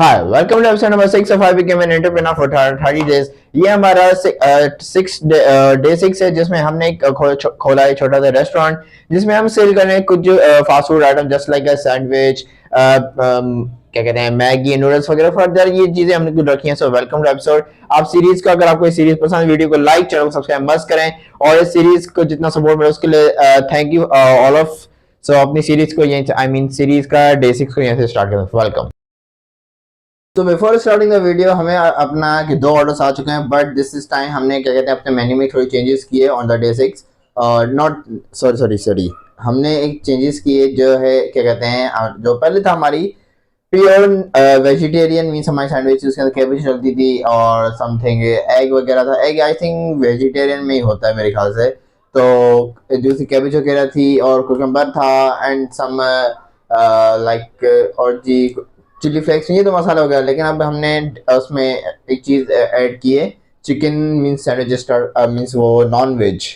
Hi welcome to episode number 6 of I became an entrepreneur for 30 days. ये हमारा 6 है जिसमें हमने एक खोला है छोटा सा रेस्टोरेंट जिसमें हम सेल कर रहे हैं कुछ fast food item just like sandwich, क्या कहते हैं, मैगी, नूडल्स वगैरह। फर्दर ये चीजें हमने कुछ रखी हैं। So welcome to episode. आप सीरीज को, अगर आपको ये सीरीज पसंद, वीडियो को लाइक, चैनल को सब्सक्राइब मस्ट करें और इस सीरीज को जितना सपोर्ट मिले उसके लिए थैंक यू ऑल ऑफ। सो अपनी सीरीज को यहीं से, सीरीज का डे 6 को यहीं से स्टार्ट करें। वेलकम। तो बिफोर स्टार्टिंग द वीडियो हमें अपना कि 2 ऑर्डर्स आ चुके हैं, बट दिस इज टाइम हमने क्या कहते हैं अपने मेन्यू में थोड़ी चेंजेस किए on the day 6। Not sorry हमने एक चेंजेस किए जो है क्या कहते हैं, जो पहले था हमारी प्योर वेजिटेरियन मीन्स हमारी सैंडविच उसके अंदर कैबेज डलती थी और समथिंग एग वगैरह था। एग आई थिंक वेजिटेरियन में ही होता है मेरे ख्याल से। तो जो सी कैबेज वगैरह थी और कुकम्बर था एंड सम लाइक और जी चिली फ्लेक्स, ये तो मसाला हो गया। लेकिन अब हमने उसमें एक चीज़ ऐड की है, चिकन मीन्स सैंडविच मीन्स वो नॉन वेज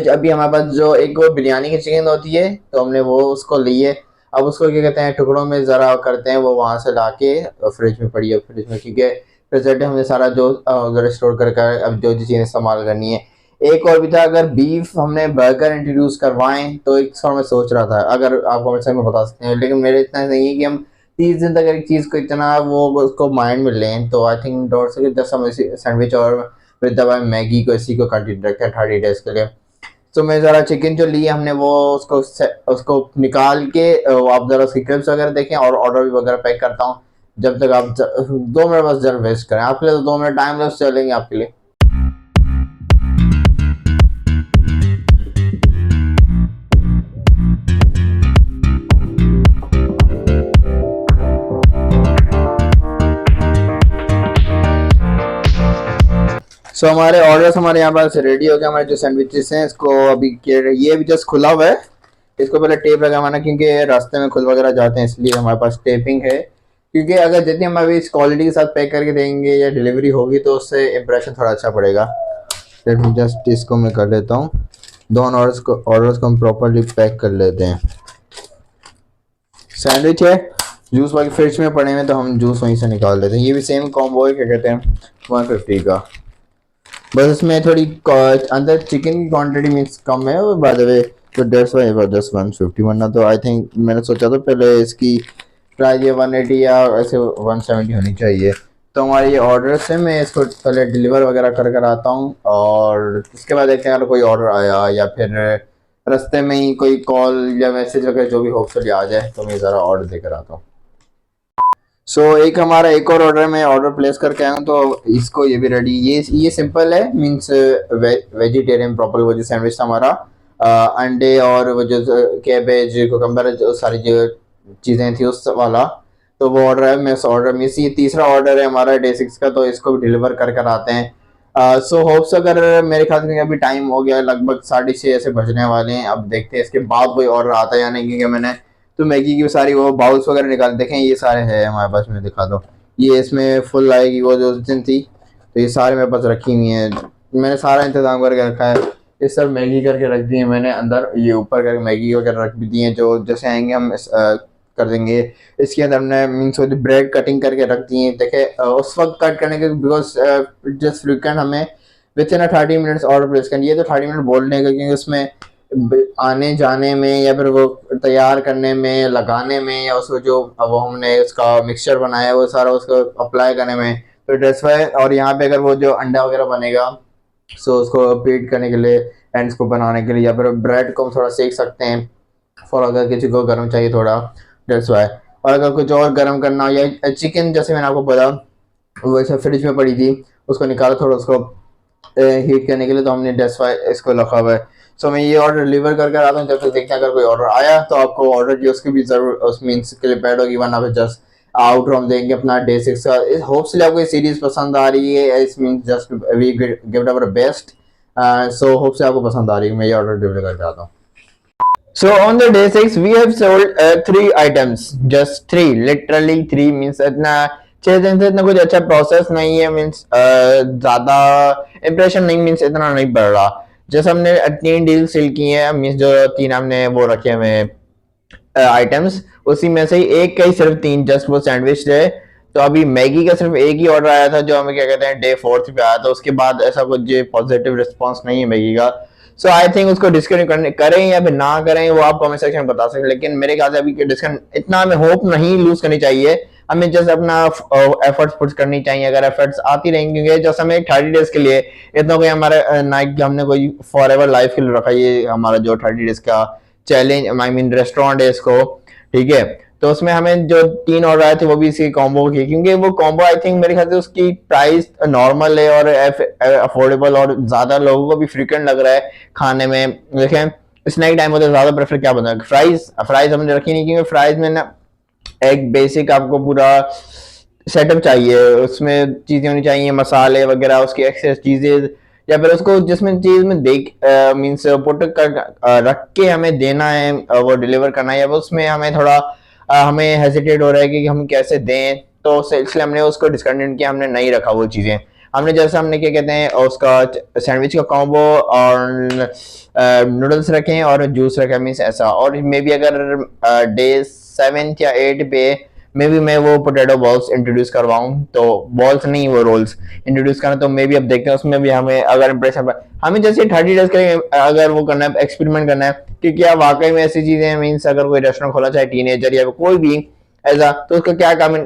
अभी हमारे पास जो एक वो बिरयानी की चिकन होती है तो हमने वो उसको ली है। अब उसको क्या कहते हैं टुकड़ों में ज़रा करते हैं, वो वहाँ से ला के फ्रिज में पड़ी है, फ्रिज में, क्योंकि प्रेजेंट हमने सारा जो उधर स्टोर कर कर अब जो चीज़ें इस्तेमाल करनी है। एक और भी था, अगर बीफ हमने बर्गर इंट्रोड्यूस करवाएं तो एक सौ मैं सोच रहा था, अगर आप कमेंट में बता सकते हैं। लेकिन मेरे इतना नहीं है कि हम 30 दिन तक एक चीज़ को इतना वो उसको माइंड में लें, तो आई थिंक डॉट से 10 हम सैंडविच और फिर दवा मैगी को इसी को कंटिन्यू रखते हैं 30 डेज के लिए। तो मैं ज़रा चिकन जो लिए हमने वो उसको निकाल के आप ज़रा उसकी क्लिप्स वगैरह देखें और ऑर्डर भी वगैरह पैक करता हूँ। जब तक आप 2 मिनट बस जरा वेस्ट करें, आपके लिए तो 2 मिनट टाइम लेस चलेंगे आपके लिए। सो हमारे ऑर्डर्स हमारे यहाँ पास रेडी हो गए। हमारे जो सैंडविचेस हैं इसको अभी ये भी जस्ट खुला हुआ है, इसको पहले टेप लगाना क्योंकि रास्ते में खुल वगैरह जाते हैं, इसलिए हमारे पास टेपिंग है। क्योंकि अगर जितनी हम अभी इस क्वालिटी के साथ पैक करके देंगे या डिलीवरी होगी तो उससे इम्प्रेशन थोड़ा अच्छा पड़ेगा। लेट मी जस्ट इसको मैं कर लेता हूँ, दोनों ऑर्डर्स को हम प्रॉपरली पैक कर लेते हैं। सैंडविच है, जूस बाकी फ्रिज में पड़े हैं तो हम जूस वहीं से निकाल लेते हैं। ये भी सेम कॉम्बो है, क्या कहते हैं 150 का, बस इसमें थोड़ी अंदर चिकन की क्वांटिटी मीन्स कम है बाय द वे, तो that's why it was just 150। वरना तो आई थिंक मैंने सोचा तो पहले इसकी प्राइस ये 180 या ऐसे 170 होनी चाहिए। तो हमारे ये ऑर्डर से मैं इसको पहले डिलीवर वगैरह कर आता हूँ और उसके बाद देखते हैं अगर कोई ऑर्डर आया या फिर रास्ते में ही कोई कॉल या मैसेज वगैरह जो भी होपफुली आ जाए तो मैं ज़रा ऑर्डर देकर आता हूँ। एक हमारा एक और ऑर्डर में ऑर्डर प्लेस करके आया हूँ, तो इसको ये भी रेडी। ये सिंपल है मीन्स वेजिटेरियन प्रॉपर वो जो सैंडविच था हमारा, अंडे और वो जो कैबेज कुकम्बर जो सारी जो चीज़ें थी उस वाला, तो वो ऑर्डर है। मैं उस ऑर्डर में से ये तीसरा ऑर्डर है हमारा डे 6 का, तो इसको भी डिलीवर कर आते हैं। सो होप्स अगर मेरे ख्याल से अभी टाइम हो गया लगभग 6:30 ऐसे बजने वाले हैं। अब देखते हैं इसके बाद कोई ऑर्डर आता है या नहीं, क्योंकि मैंने तो मैगी की सारी वो बाउल्स वगैरह निकाल, देखें ये सारे हैं हमारे पास, मैं दिखा दो। ये इसमें फुल आएगी वो जो दिन थी, तो ये सारे मेरे पास रखी हुई हैं। मैंने सारा इंतजाम करके रखा है। ये सब मैगी करके रख दी है मैंने अंदर, ये ऊपर करके मैगी वगैरह रख भी दी है, जो जैसे आएंगे हम कर देंगे। इसके अंदर हमने मीन्स ब्रेड कटिंग करके रख दी है। देखे उस वक्त कट करने के बिकॉज जस्ट फ्रिक्वेंट हमें with in 30 minutes order place करनी है। तो 30 मिनट बोलने का, क्योंकि उसमें आने जाने में या फिर वो तैयार करने में, लगाने में, या उसको जो वो हमने उसका मिक्सचर बनाया है वो सारा उसको अप्लाई करने में, तो दैट्स व्हाई। और यहाँ पे अगर वो जो अंडा वगैरह बनेगा सो उसको पीट करने के लिए एंड इसको बनाने के लिए, या फिर ब्रेड को हम थोड़ा सेक सकते हैं फॉर अगर किसी को गर्म चाहिए थोड़ा, दैट्स व्हाई। और अगर कुछ और गर्म करना हो या चिकन जैसे मैंने आपको बताया वैसे फ्रिज में पड़ी थी उसको निकाला थोड़ा उसको हीट करने के लिए, तो हमने दैट्स व्हाई इसको रखा हुआ है। सो मैं ये ऑर्डर डिलीवर करके आता हूँ। जब तक देखते हैं अगर कोई ऑर्डर आया तो आपको ऑर्डर की उसकी भी जरूर उस मीन्स क्लिप ऐड होगी, वरना फिर जस्ट आउट हम देंगे अपना डे 6 का। होप्सली आपको ये सीरीज पसंद आ रही है, इस means just we give it our best. So hope से आपको पसंद आ रही है। मैं ये ऑर्डर डिलीवर करके आता हूँ। So on the day 6 we have sold 3 items, just 3, literally 3 means इतना 6 दिन से इतना कुछ अच्छा प्रोसेस नहीं है, मीन्स ज्यादा इम्प्रेशन नहीं, मीन्स इतना नहीं बढ़ रहा। जैसे हमने 3 डील सेल की हैं, मीन्स जो 3 हमने वो रखे हुए आइटम्स उसी में से ही एक का ही सिर्फ 3 जस्ट वो सैंडविच थे। तो अभी मैगी का सिर्फ एक ही ऑर्डर आया था जो हमें क्या कहते हैं डे 4 पे आया था, उसके बाद ऐसा कुछ पॉजिटिव रिस्पॉन्स नहीं है मैगी का। सो आई थिंक उसको डिस्कंटिन्यू करने करें या फिर ना करें वो आप कमेंट सेक्शन में बता सकते हैं, लेकिन मेरे ख्याल से अभी डिस्कंट इतना हमें होप नहीं लूज करनी चाहिए, हमें जस्ट अपना एफर्ट्स पुट करनी चाहिए। अगर एफर्ट्स आती रहेंगे जस्ट हमें 30 डेज के लिए, इतना कोई हमारे नाइट हमने कोई फॉर एवर लाइफ के लिए रखा, ये हमारा जो 30 डेज का चैलेंज आई मीन रेस्टोरेंट है इसको, ठीक है। तो उसमें हमें जो 3 ऑर्डर आए थे वो भी इसी कॉम्बो की, क्योंकि वो कॉम्बो आई थिंक मेरे ख्याल से उसकी प्राइस नॉर्मल है और अफोर्डेबल और ज्यादा लोगों को भी फ्रीक्वेंट लग रहा है खाने में। देखें स्नैक टाइम होता है ज्यादा प्रेफर क्या बनता है, फ्राइज हमने रखी नहीं, क्योंकि फ्राइज में ना एक बेसिक आपको पूरा सेटअप चाहिए, उसमें चीजें होनी चाहिए मसाले वगैरह, उसकी एक्सेस चीजें, या फिर उसको जिसमें चीज में देख मीन्स पुट कर रख के हमें देना है, वो डिलीवर करना है, या उसमें हमें थोड़ा हमें हेजिटेट हो रहा है कि हम कैसे दें, तो इसलिए हमने उसको डिस्कंटिन्यू किया, हमने नहीं रखा वो चीजें। हमने जैसे हमने क्या कहते हैं उसका सैंडविच का कॉम्बो और नूडल्स रखे और जूस रखे मीन्स ऐसा, और मे बी अगर डे 7 या 8 पे मे बी मैं वो पोटैटो बॉल्स इंट्रोड्यूस करवाऊं, तो बॉल्स नहीं वो रोल्स इंट्रोड्यूस करना, तो मे बी अब देखते हैं उसमें भी हमें अगर इंप्रेशन हमें जैसे 30 डेज के अगर वो करना है एक्सपेरिमेंट करना है कि क्या वाकई में ऐसी चीजें मीन्स अगर कोई रेस्टोरेंट खोला चाहे टीनेजर या कोई भी ऐसा, तो उसका क्या काम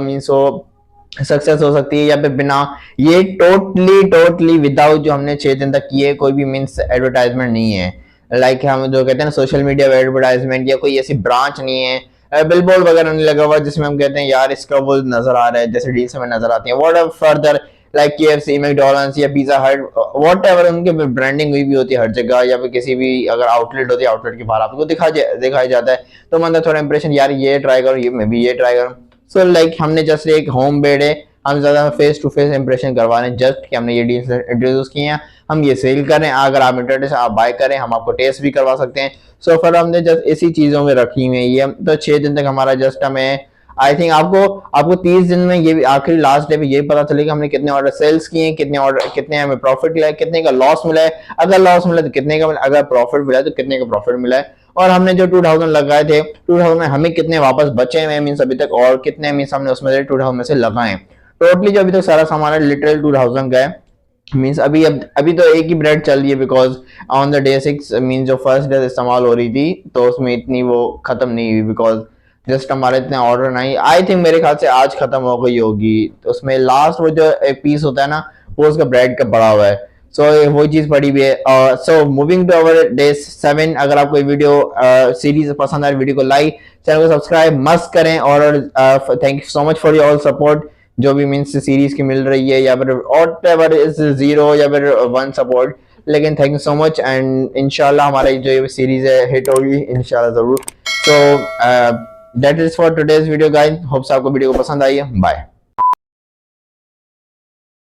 मीन्स वो सक्सेस हो सकती है, या फिर बिना ये टोटली विदाउट जो हमने 6 दिन तक किए कोई भी मीन्स एडवर्टाइजमेंट नहीं है, लाइक हम जो कहते हैं ना सोशल मीडिया एडवर्टाइजमेंट, या कोई ऐसी ब्रांच नहीं है, बिलबोर्ड वगैरह नहीं लगा हुआ जिसमें हम कहते हैं यार इसका वो नजर आ रहा है जैसे डील्स में नजर आती है, what further like KFC McDonald's या पिज्जा हट व्हाट एवर, उनके ब्रांडिंग हुई भी होती है हर जगह, या फिर किसी भी अगर आउटलेट होती है आउटलेट के बाहर आपको दिखाया जाता है, तो मतलब थोड़ा इंप्रेशन यार ये ट्राई करो, ये मैं भी ये ट्राई करूँ। सो लाइक हमने जस्ट एक होम बेड है, हम ज्यादा फेस टू फेस इंप्रेशन करवा रहे हैं, जस्ट कि हमने ये डील्स इंट्रोड्यूस किए हैं, हम ये सेल कर रहे हैं, अगर आप इंटरेस्ट आप बाय करें, हम आपको टेस्ट भी करवा सकते हैं। सो फिर हमने जस्ट इसी चीजों में रखी हुई है ये, तो 6 दिन तक हमारा जस्ट हमें आई थिंक आपको 30 दिन में ये आखिरी लास्ट डे पे ये पता चलेगा हमने कितने ऑर्डर सेल्स किए, कितने हमें प्रॉफिट मिला है, कितने का लॉस मिला है, अगर लॉस मिला तो कितने का मिला, अगर प्रॉफिट मिला तो कितने का प्रॉफिट मिला है, और हमने जो 2000 लगाए थे 2000 में हमें कितने वापस बचे हुए मीन्स अभी तक, और कितने मीन्स हमने उसमें से 2000 में से लगाए, टोटली जो अभी तक सारा सामान है लिटरल 2000 का है। मीन्स अभी तो एक ही ब्रेड चल रही है, because on the day 6 means जो फर्स्ट डे इस्तेमाल हो रही थी तो उसमें इतनी वो खत्म नहीं हुई, बिकॉज जस्ट हमारे इतने ऑर्डर नहीं, आई थिंक मेरे ख्याल से आज खत्म हो गई होगी, तो उसमें लास्ट वो जो एक पीस होता है ना वो उसका ब्रेड का पड़ा हुआ है, सो वो चीज पड़ी हुई है। So moving to our day 7, अगर आपको ये वीडियो सीरीज पसंद आए वीडियो को लाइक, चैनल को सब्सक्राइब मस्ट करें, और thank you so much for your all support जो भी मीन्स सीरीज की मिल रही है, या फिर वॉट एवर इज 0 या फिर 1 सपोर्ट, लेकिन thank you so much, and इंशाल्लाह हमारी जो ये सीरीज है हिट होगी इंशाल्लाह जरूर। So that is for today's video guys, hopes आपको वीडियो को पसंद आई है, बाय।